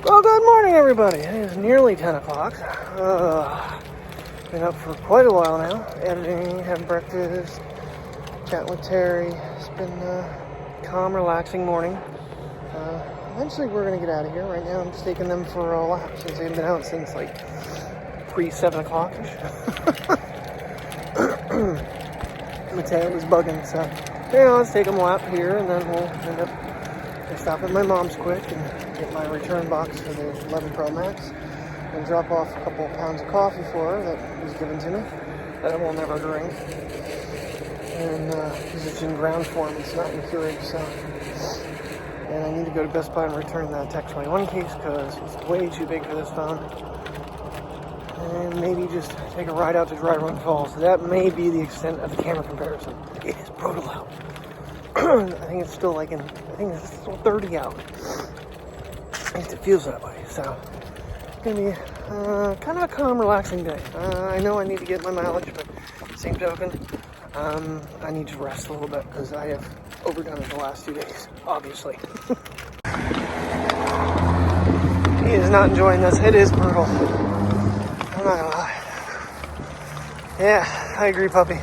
Well, good morning, everybody. It is nearly 10 o'clock. Been up for quite a while now, editing, having breakfast, chatting with Terry. It's been a calm, relaxing morning. Eventually we're going to get out of here. Right now I'm just taking them for a lap since they've been out since like pre-7 o'clock-ish. Mateo was bugging, so yeah, let's take them a lap here and then we'll end up stop at my mom's quick and get my return box for the 11 Pro Max and drop off a couple of pounds of coffee for her that was given to me that I will never drink. And because it's in ground form, it's not in Keurig, so. And I need to go to Best Buy and return that Tech 21 case because it's way too big for this phone. And maybe just take a ride out to Dry Run Falls. That may be the extent of the camera comparison. It is brutal out. I think it's still like it's still 30 out. At least it feels that way. So it's gonna be kind of a calm, relaxing day. I know I need to get my mileage, but same token, I need to rest a little bit because I have overdone it the last 2 days, obviously. He is not enjoying this. It is brutal. I'm not gonna lie. Yeah, I agree, puppy.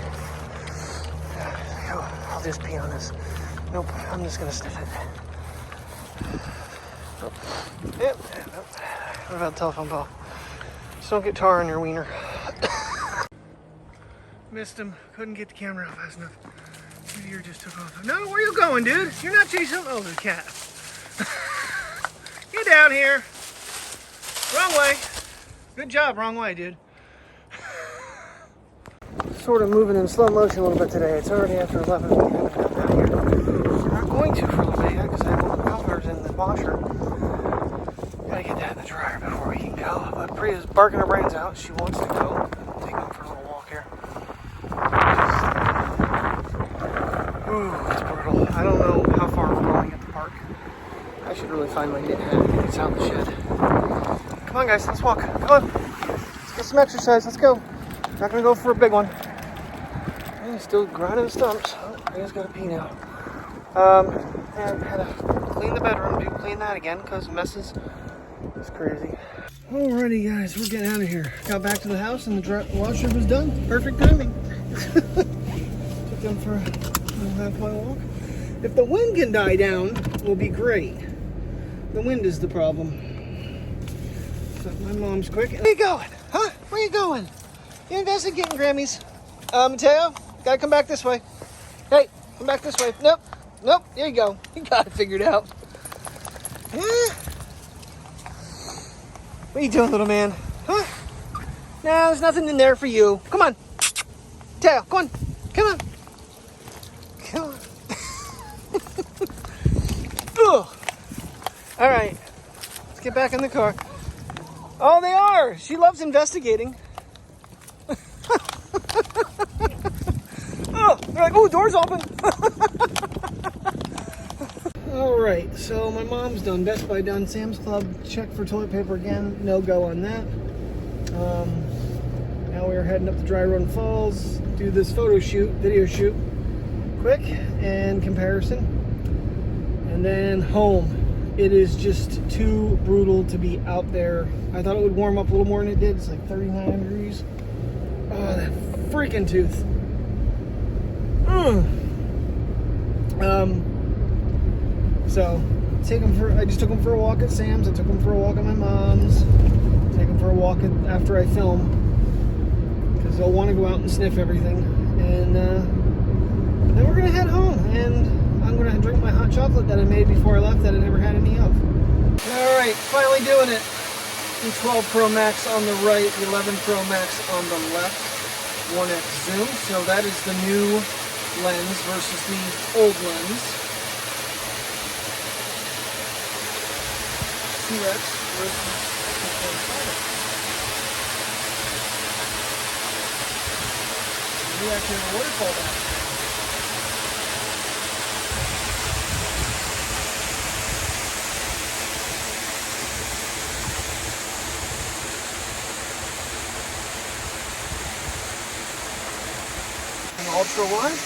I'll just pee on this. Nope, I'm just gonna sniff it. Nope. Yep. Nope. What about the telephone call? Just don't get tar on your wiener. Missed him. Couldn't get the camera out fast enough. The deer just took off. No, where you going, dude? You're not chasing. Oh, the cat. Get down here. Wrong way. Good job. Wrong way, dude. Sort of moving in slow motion a little bit today. It's already after 11. We haven't gotten out here. We're not going to for a little bit yet because I have all the mufflers in the washer. Gotta get that in the dryer before we can go. But Priya's barking her brains out. She wants to go. Take them for a little walk here. Ooh, it's brutal. I don't know how far we're going at the park. I should really find my knit hat and get this out of the shed. Come on, guys. Let's walk. Come on. Let's get some exercise. Let's go. Not gonna go for a big one. He's still grinding stumps. Oh, I just gotta pee now. And had to clean the bedroom, clean that again because messes is crazy. Alrighty, guys, we're getting out of here. Got back to the house and the washer was done. Perfect timing. Took them for a half-mile walk. If the wind can die down, we'll be great. The wind is the problem. So my mom's quick. Where you going? Huh? Where you going? You investigating Grammys. Mateo, gotta come back this way. Hey, come back this way. Nope, nope, there you go. You got it figured out. What are you doing, little man? Huh? No, there's nothing in there for you. Come on. Mateo, come on. Come on. Come on. Ugh. All right, let's get back in the car. Oh, they are. She loves investigating. Oh, they're like, oh, door's open. All right, so my mom's done. Best Buy done. Sam's Club, check for toilet paper again. No go on that. Now we're heading up to Dry Run Falls, do this video shoot, quick, and comparison. And then home. It is just too brutal to be out there. I thought it would warm up a little more than it did. It's like 39 degrees. Oh, that freaking tooth. So I just took them for a walk at Sam's. I took them for a walk at my mom's. Take them for a walk after I film because they'll want to go out and sniff everything. And then we're gonna head home, and I'm gonna drink my hot chocolate that I made before I left that I never had any of. All right, finally doing it. The 12 Pro Max on the right, the 11 Pro Max on the left. 1x zoom, so that is the new lens versus the old lens. 2x versus 2.5x. We actually have a waterfall back. Ultra wide.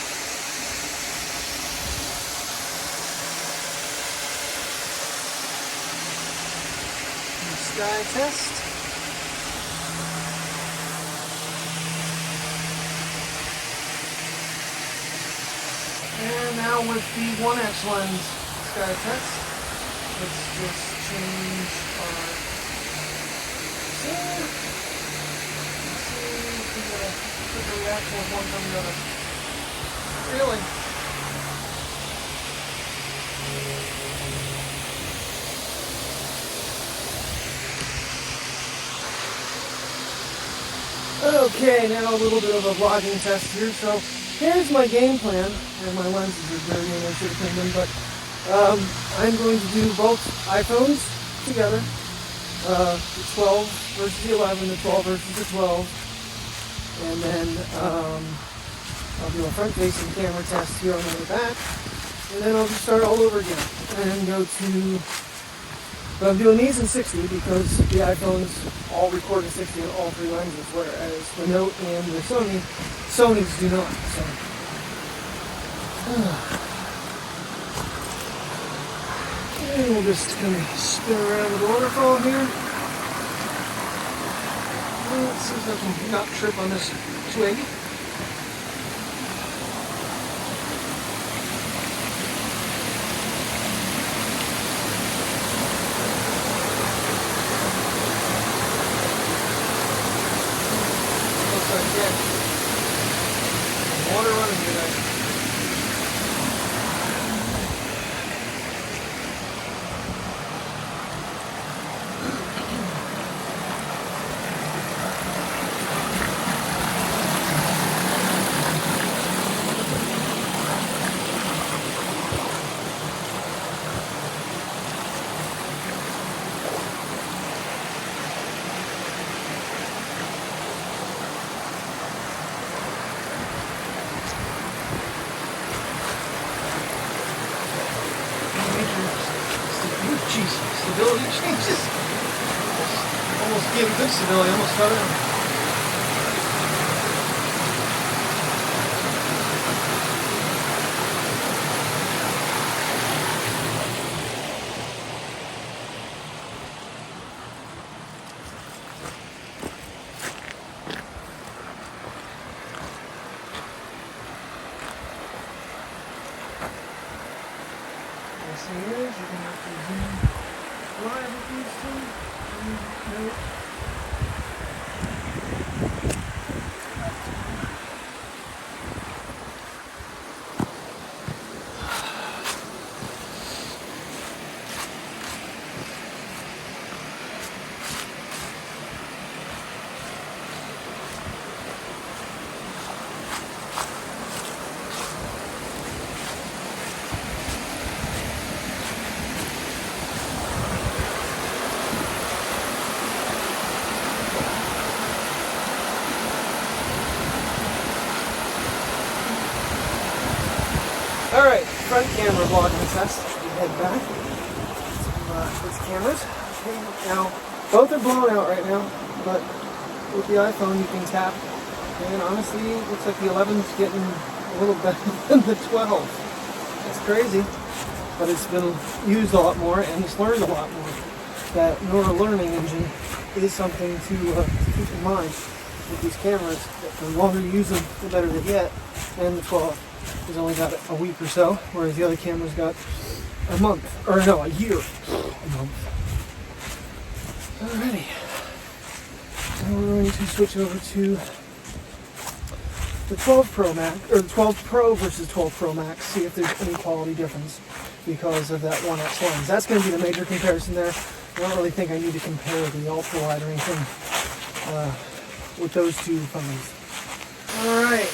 Sky test. And now with the 1x lens sky test, let's just change our scene. Let's see if we get a quicker reaction with one from the other. Really? Okay, now a little bit of a vlogging test here. So here's my game plan, and my lenses are dirty and I should have cleaned them, but I'm going to do both iPhones together, the 12 versus the 11, the 12 versus the 12, and then I'll do a front-facing camera test here on the way back, and then I'll just start all over again and go to. But I'm doing these in 60 because the iPhones all record in 60 on all three lenses, whereas the Note and the Sonys do not. So. And we'll just kind of spin around with the waterfall here. Let's see if I can not trip on this twig. Water running today. Jeez, stability changes. Almost gave it good stability, almost fell down. Here is, you're going to have to zoom live with these two. Nope. Alright, front camera vlogging test. We head back to these cameras. Okay, now, both are blown out right now, but with the iPhone you can tap, and honestly, it looks like the 11's getting a little better than the 12. It's crazy, but it's been used a lot more, and it's learned a lot more. That neural learning engine is something to keep in mind with these cameras. The longer you use them, the better they get, and the 12 has only got a week or so, whereas the other camera's got a month, or no, a year. A month. Alrighty. Now we're going to switch over to the 12 Pro Max, or the 12 Pro versus 12 Pro Max, see if there's any quality difference because of that 1x lens. That's going to be the major comparison there. I don't really think I need to compare the ultra wide or anything with those two phones. Alright,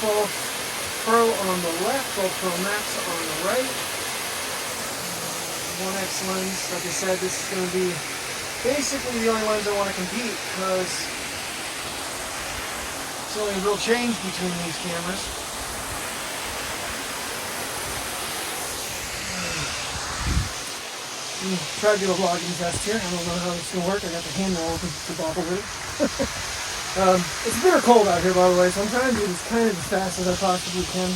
12 Pro on the left, 12 Pro Max on the right. 1x lens, like I said, this is going to be basically the only lens I want to compete because it's the only real change between these cameras. Try to do a vlogging test here. I don't know how this is going to work. I got the handle open to bobble with it. It's bitter cold out here, by the way, so I'm trying to do this kind of as fast as I possibly can.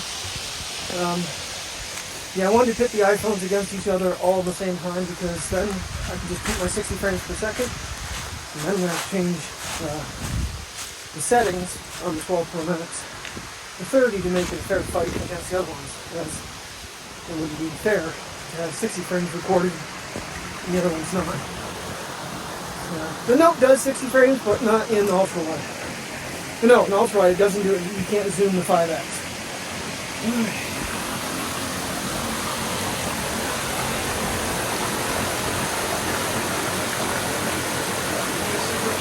Yeah, I wanted to pit the iPhones against each other all at the same time because then I can just keep my 60 frames per second. And then I'm going to have to change the settings on the 12 Pro Max to 30 to make it a fair fight against the other ones. Because it wouldn't be fair to have 60 frames recorded and the other one's not. The Note does 60 frames, but not in the ultra wide. No, in ultra wide it doesn't do it. You can't zoom the 5x.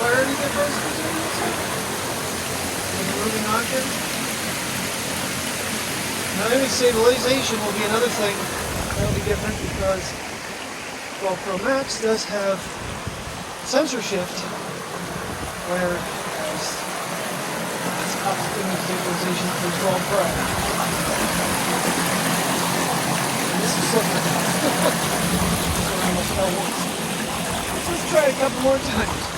Clarity difference between the two. Moving on to. Now image stabilization will be another thing that'll be different because 12 Pro Max does have sensor shift where it's opposite image stabilization for 12 Pro. And this is something I almost fell once. Let's try it a couple more times.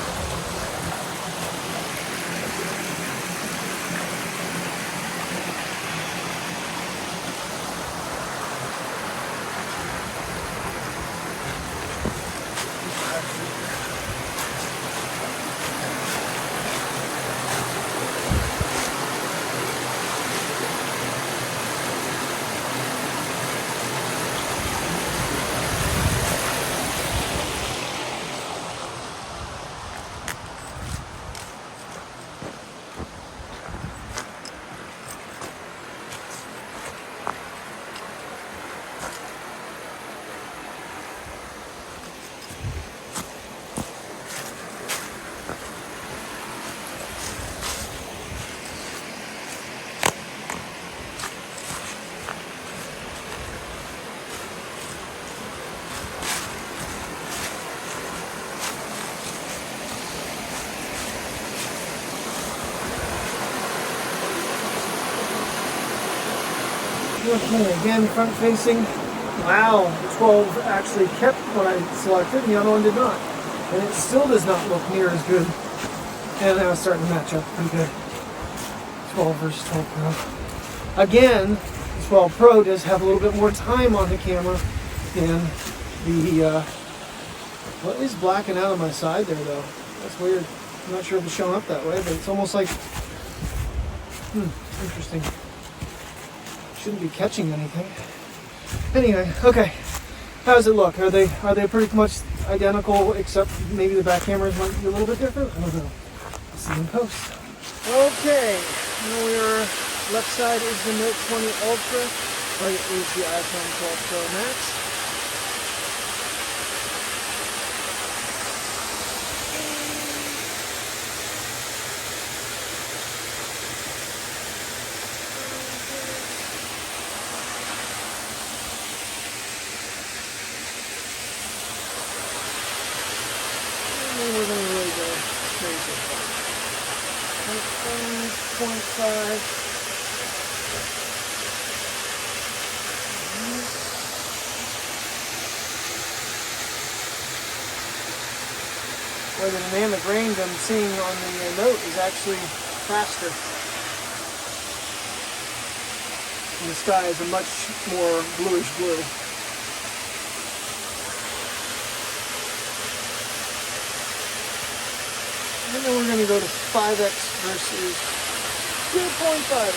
Okay, again, front facing. Wow, the 12 actually kept what I selected, and the other one did not. And it still does not look near as good. And now it's starting to match up pretty good. 12 versus 12 Pro. Again, the 12 Pro does have a little bit more time on the camera than the, what is blacking out on my side there though? That's weird. I'm not sure if it's showing up that way, but it's almost like, interesting. Shouldn't be catching anything. Anyway, okay. How does it look? Are they pretty much identical, except maybe the back cameras might be a little bit different? I don't know. I'll see you in post. Okay, now left side is the Note 20 Ultra, right is the iPhone 12 Pro Max. We're going to really go crazy. 0.5. Where the dynamic range I'm seeing on the Note is actually faster. And the sky is a much more bluish blue. And then we're going to go to 5x versus 2.5x.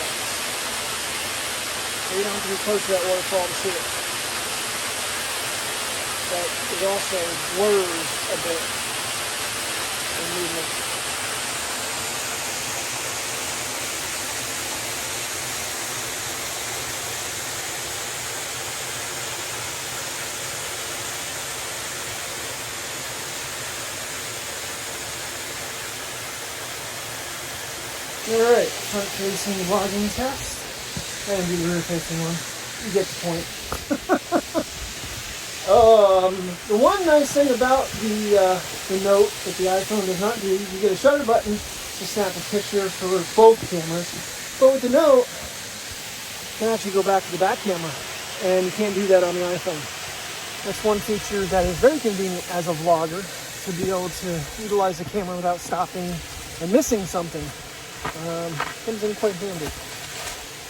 So you don't have to be close to that waterfall to see it. But it also blurs a bit in movement. Alright, front facing vlogging test. And do the rear facing one. You get the point. The one nice thing about the Note that the iPhone does not do, you get a shutter button to snap a picture for both cameras. But with the Note, you can actually go back to the back camera. And you can't do that on the iPhone. That's one feature that is very convenient as a vlogger, to be able to utilize the camera without stopping and missing something. Comes in quite handy.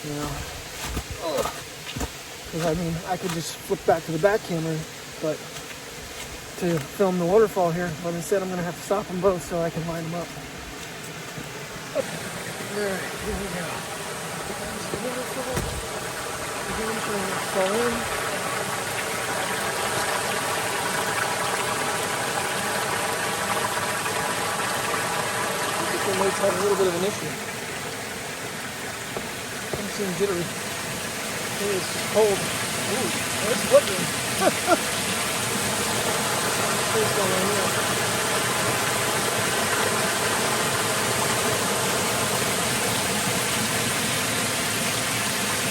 You know. Because I mean, I could just flip back to the back camera, but to film the waterfall here, but instead I'm gonna have to stop them both so I can line them up. Alright, here we go. There's the waterfall. Again, trying not to fall in. I think the lights had a little bit of an issue. I'm seeing jittery. It's cold. Ooh, that's flipping. What's going on here?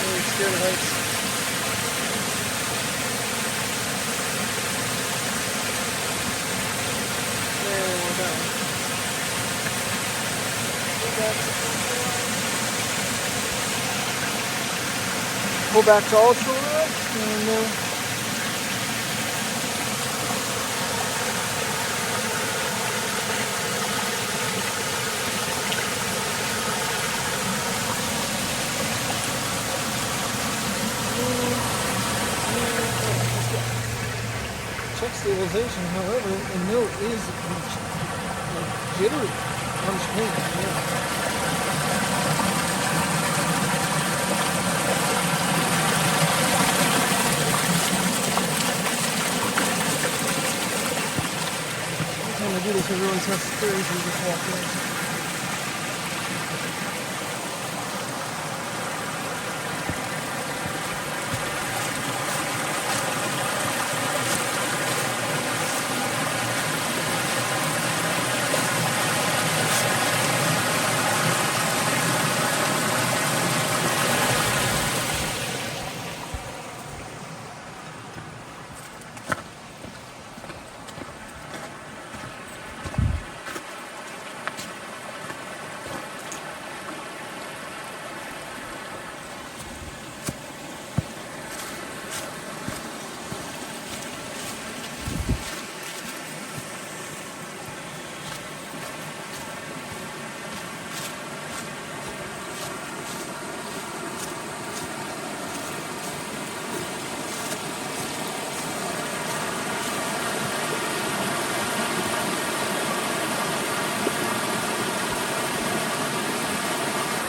Really scared of heights. And we're down. Pull back to ultra wide, and check stabilization. However, the note is jittery on screen. Yeah. I do this, everyone has experience with this walk in.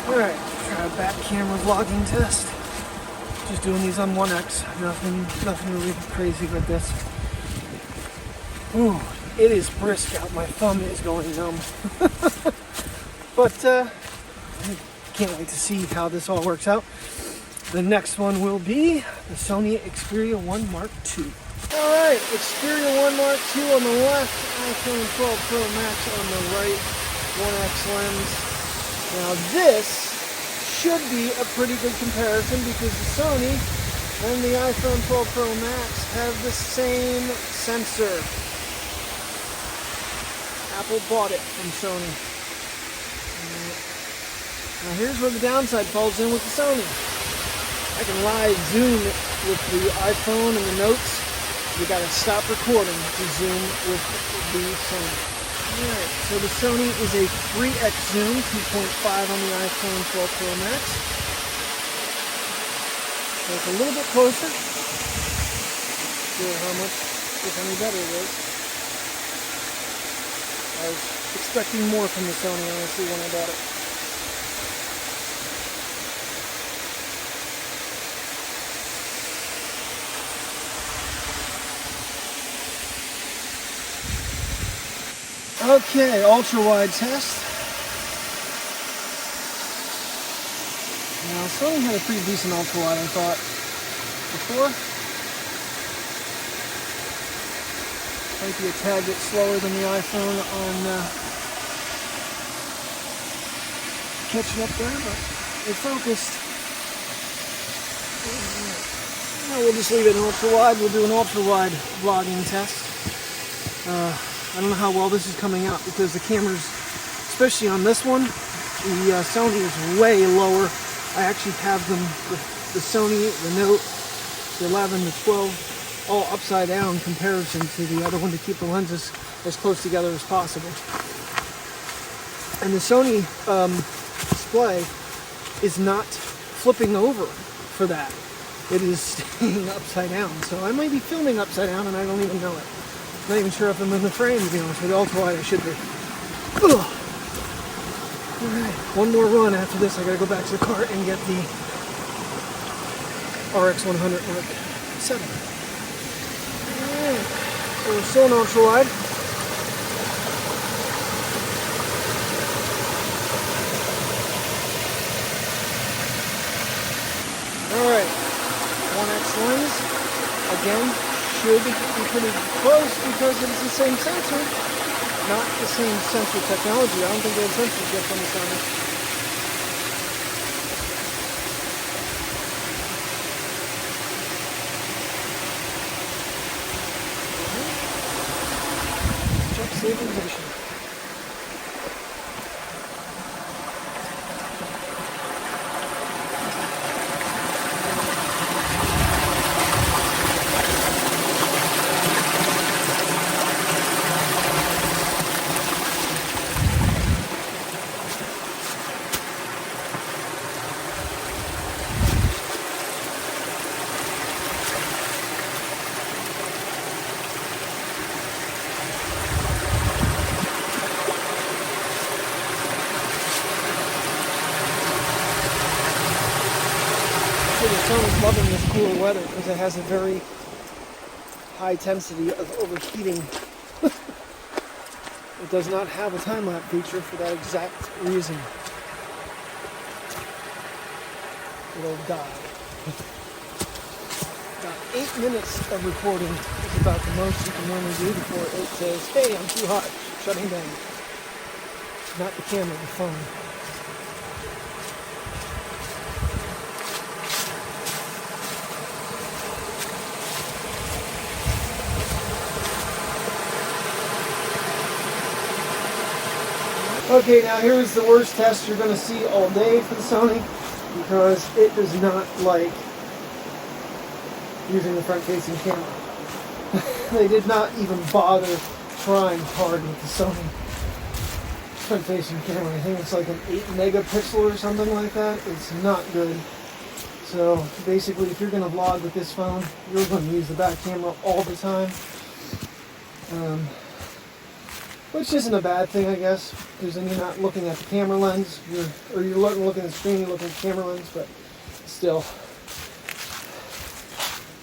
Alright, try a back camera vlogging test. Just doing these on 1X. Nothing really crazy with this. Ooh, it is brisk out. My thumb is going numb. But I can't wait to see how this all works out. The next one will be the Sony Xperia 1 Mark II. Alright, Xperia 1 Mark II on the left, iPhone 12 Pro Max on the right, 1X lens. Now this should be a pretty good comparison because the Sony and the iPhone 12 Pro Max have the same sensor. Apple bought it from Sony. Now here's where the downside falls in with the Sony. I can live zoom with the iPhone and the notes. You gotta stop recording to zoom with the Sony. Alright, so the Sony is a 3x zoom, 2.5 on the iPhone 12 Pro Max. So it's a little bit closer. See how much, if any better it is. I was expecting more from the Sony, honestly, when I bought it. Okay, ultra-wide test. Now, Sony had a pretty decent ultra-wide, I thought, before. Might be a tad bit slower than the iPhone on catching up there, but it focused. Now we'll just leave it in ultra-wide. We'll do an ultra-wide vlogging test. I don't know how well this is coming out because the cameras, especially on this one, the Sony is way lower. I actually have them, the Sony, the Note, the 11, the 12, all upside down comparison to the other one to keep the lenses as close together as possible. And the Sony display is not flipping over for that. it is staying upside down. So I might be filming upside down and I don't even know it. I'm not even sure if I'm in the frame, to be honest with you. Ultra wide I should be. Ugh. Alright, one more run after this. I gotta go back to the car and get the RX100 Mark VII. Alright, so we're still in ultra wide. Alright, 1x lens, again, should be pretty close because it's the same sensor, not the same sensor technology. I don't think they have sensors yet from the Sony. Check stabilization. Sony's loving this cooler weather because it has a very high intensity of overheating. It does not have a time-lapse feature for that exact reason. It'll die. About 8 minutes of recording is about the most you can normally do before it says, hey, I'm too hot, shutting down. Not the camera, the phone. Okay, now here's the worst test you're going to see all day for the Sony, because it does not like using the front-facing camera. They did not even bother trying hard with the Sony front-facing camera. I think it's like an 8 megapixel or something like that. It's not good. So basically, if you're going to vlog with this phone, you're going to use the back camera all the time. Which isn't a bad thing, I guess, because then you're not looking at the camera lens, you're looking at the screen, you're looking at the camera lens, but still,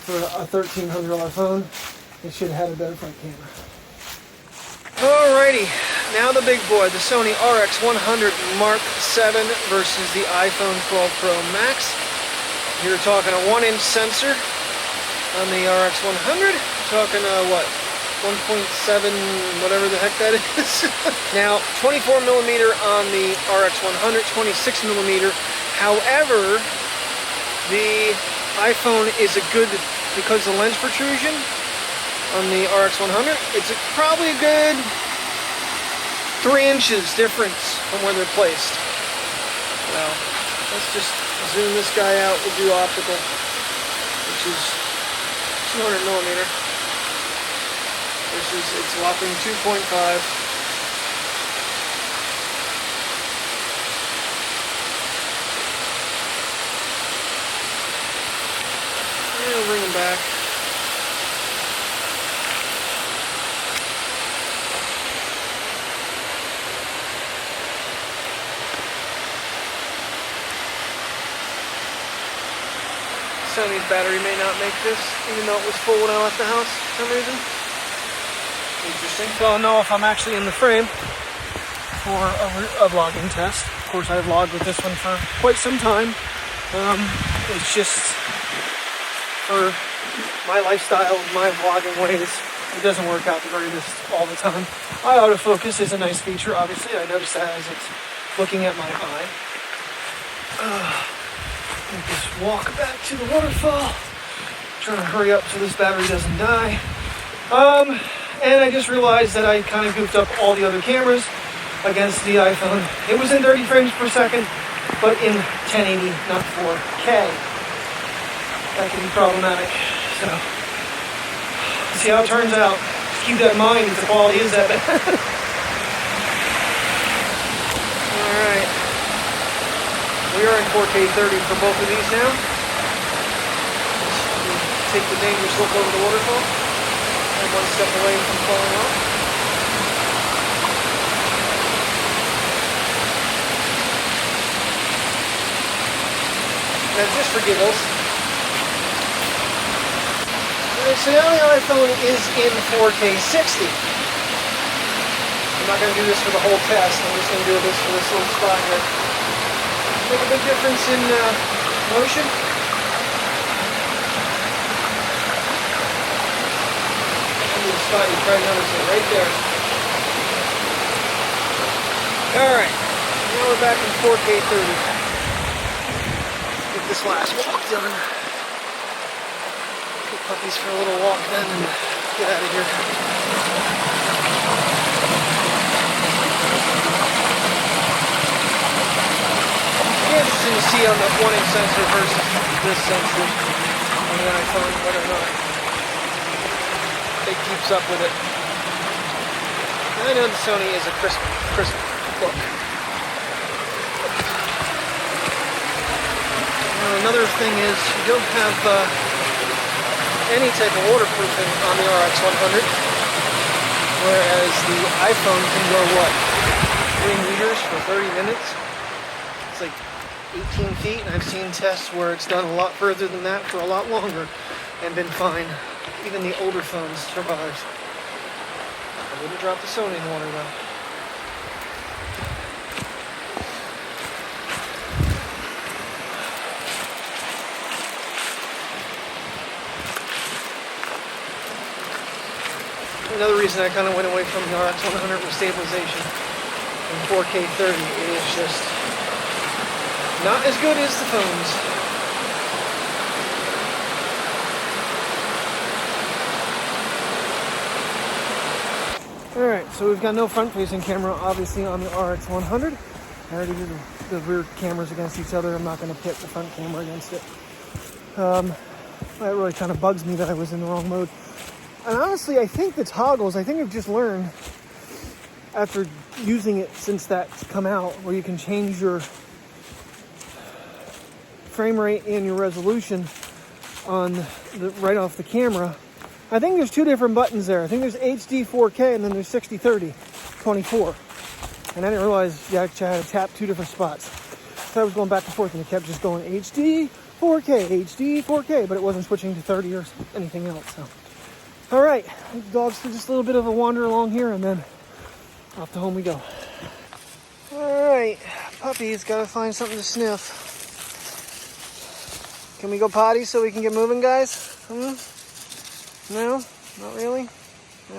for a $1,300 phone, it should have had a better front camera. Alrighty, now the big boy, the Sony RX100 Mark VII versus the iPhone 12 Pro Max. You're talking a 1-inch sensor on the RX100, talking what? 1.7, whatever the heck that is. Now, 24 millimeter on the RX100, 26 millimeter. However, the iPhone is a good, because of the lens protrusion on the RX100, it's probably a good 3 inches difference from where they're placed. Now, let's just zoom this guy out. We'll do optical, which is 200 millimeter. It's whopping 2.5. And we'll bring them back. Sony's battery may not make this, even though it was full when I left the house for some reason. Interesting. So I'll know if I'm actually in the frame for a vlogging test. Of course, I've vlogged with this one for quite some time. It's just for my lifestyle, my vlogging ways, it doesn't work out the greatest all the time. Eye autofocus is a nice feature, obviously. I noticed that as it's looking at my eye. Just walk back to the waterfall. Trying to hurry up so this battery doesn't die. And I just realized that I kind of goofed up all the other cameras against the iPhone. It was in 30 frames per second, but in 1080, not 4K. That can be problematic. So, see how it turns out. Just keep that in mind if the quality is that bad. Alright. We are in 4K 30 for both of these now. take the dangerous look over the waterfall. I'm one step away from falling off. Now just for giggles. So now the iPhone is in 4K 60. I'm not going to do this for the whole test. I'm just going to do this for this little spot here. Make a big difference in motion. Little spot, you probably notice it right there. Alright, now we're back in 4K 30. Get this last walk done. Take puppies for a little walk then and get out of here. It's interesting to see on the 1-inch sensor versus this sensor on the iPhone, whether or not it keeps up with it. And I know the Sony is a crisp look. Now another thing is you don't have any type of waterproofing on the RX100, whereas the iPhone can go what? 3 meters for 30 minutes? It's like 18 feet, and I've seen tests where it's done a lot further than that for a lot longer and been fine. Even the older phones survives. I wouldn't drop the Sony in the water though. Another reason I kind of went away from the RX100 was stabilization. In 4K 30, it is just not as good as the phones. Alright, so we've got no front-facing camera, obviously, on the RX100. I already did the rear cameras against each other. I'm not going to pit the front camera against it. That really kind of bugs me that I was in the wrong mode. And honestly, I think the toggles, I've just learned after using it since that's come out, where you can change your frame rate and your resolution on right off the camera. I think there's 2 different buttons there. I think there's HD 4K and then there's 60/30 24. And I didn't realize you actually had to tap 2 different spots. So I was going back and forth and it kept just going HD 4K, HD 4K, but it wasn't switching to 30 or anything else. So, all right, dogs for just a little bit of a wander along here and then off to home we go. All right, puppy's got to find something to sniff. Can we go potty so we can get moving, guys? No, not really.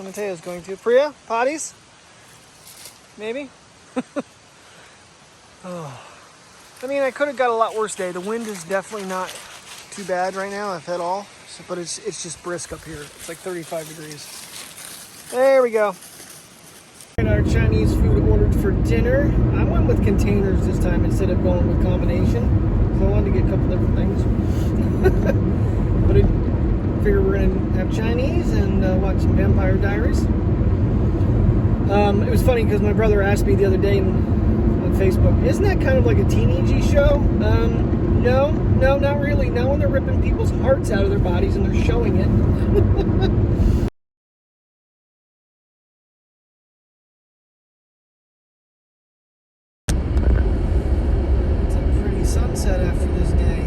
Mateo's going to. Priya, potties? Maybe? Oh. I mean, I could have got a lot worse day. The wind is definitely not too bad right now, if at all. So, but it's just brisk up here. It's like 35 degrees. There we go. And our Chinese food ordered for dinner. I went with containers this time instead of going with combination. So I wanted to get a couple different things. But I figure we're going to have Chinese and watch some Vampire Diaries. It was funny because my brother asked me the other day on Facebook, isn't that kind of like a teenagey show? No, not really. Not when they're ripping people's hearts out of their bodies and they're showing it. It's a pretty sunset after this day.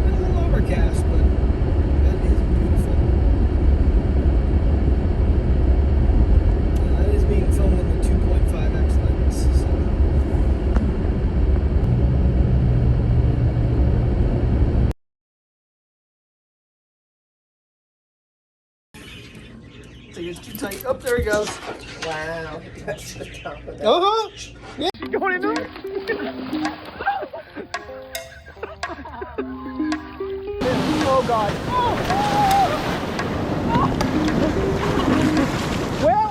A little overcast, but that is beautiful. That is being filmed in the 2.5x lens. So it's too tight. Oh, there he goes. Wow. That's the top of that. Uh-huh. Yeah. Going into it. Oh, God. Well.